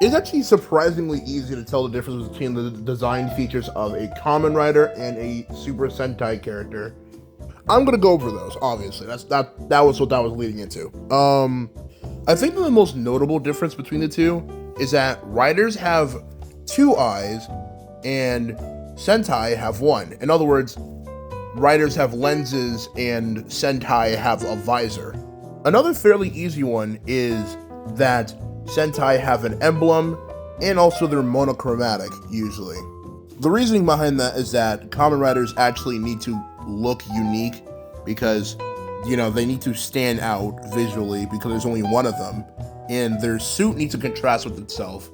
It's actually surprisingly easy to tell the difference between the design features of a Kamen Rider and a Super Sentai character. I'm gonna go over those. Obviously, that was what that was leading into. I think that the most notable difference between the two is that Riders have two eyes and Sentai have one. In other words, Riders have lenses and Sentai have a visor. Another fairly easy one is that Sentai have an emblem and also they're monochromatic usually. The reasoning behind that is that Kamen Riders actually need to look unique because, they need to stand out visually because there's only one of them, and their suit needs to contrast with itself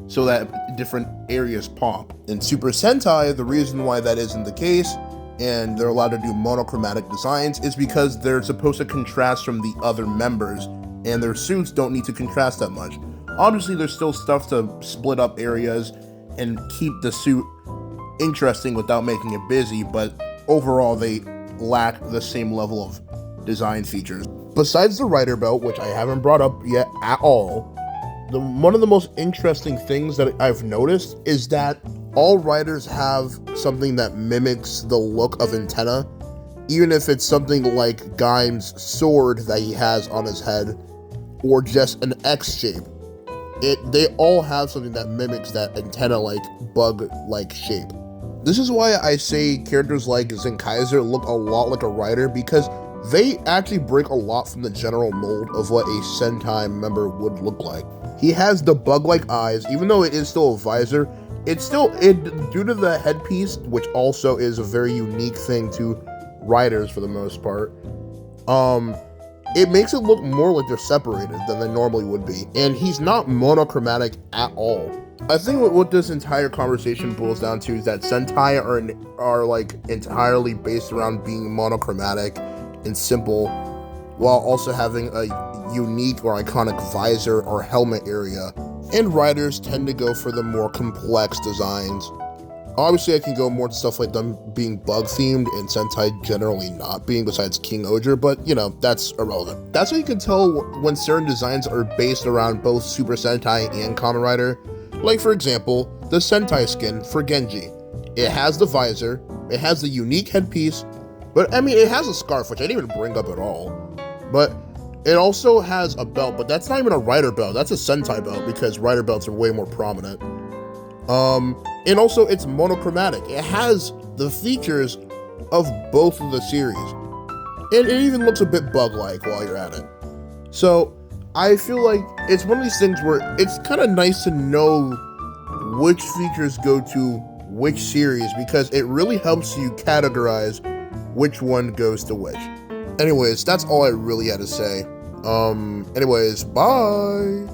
so that different areas pop. In Super Sentai, the reason why that isn't the case and they're allowed to do monochromatic designs is because they're supposed to contrast from the other members and their suits don't need to contrast that much. Obviously, there's still stuff to split up areas and keep the suit interesting without making it busy, but overall, they lack the same level of design features. Besides the rider belt, which I haven't brought up yet at all, one of the most interesting things that I've noticed is that all riders have something that mimics the look of antenna, even if it's something like Gaim's sword that he has on his head, or just an X shape. They all have something that mimics that antenna-like, bug-like shape. This is why I say characters like Zenkaiser look a lot like a rider, because they actually break a lot from the general mold of what a Sentai member would look like. He has the bug-like eyes, even though it is still a visor, due to the headpiece, which also is a very unique thing to riders for the most part, it makes it look more like they're separated than they normally would be. And he's not monochromatic at all. I think what this entire conversation boils down to is that Sentai are like entirely based around being monochromatic and simple, while also having a unique or iconic visor or helmet area. And riders tend to go for the more complex designs. Obviously, I can go more to stuff like them being bug-themed and Sentai generally not being, besides King Oger, but, that's irrelevant. That's how you can tell when certain designs are based around both Super Sentai and Kamen Rider. Like, for example, the Sentai skin for Genji. It has the visor, it has the unique headpiece, but, it has a scarf, which I didn't even bring up at all. But it also has a belt, but that's not even a Rider belt, that's a Sentai belt, because Rider belts are way more prominent. And also it's monochromatic. It has the features of both of the series. And it even looks a bit bug-like while you're at it. So, I feel like it's one of these things where it's kind of nice to know which features go to which series, because it really helps you categorize which one goes to which. Anyways, that's all I really had to say. Anyways, bye!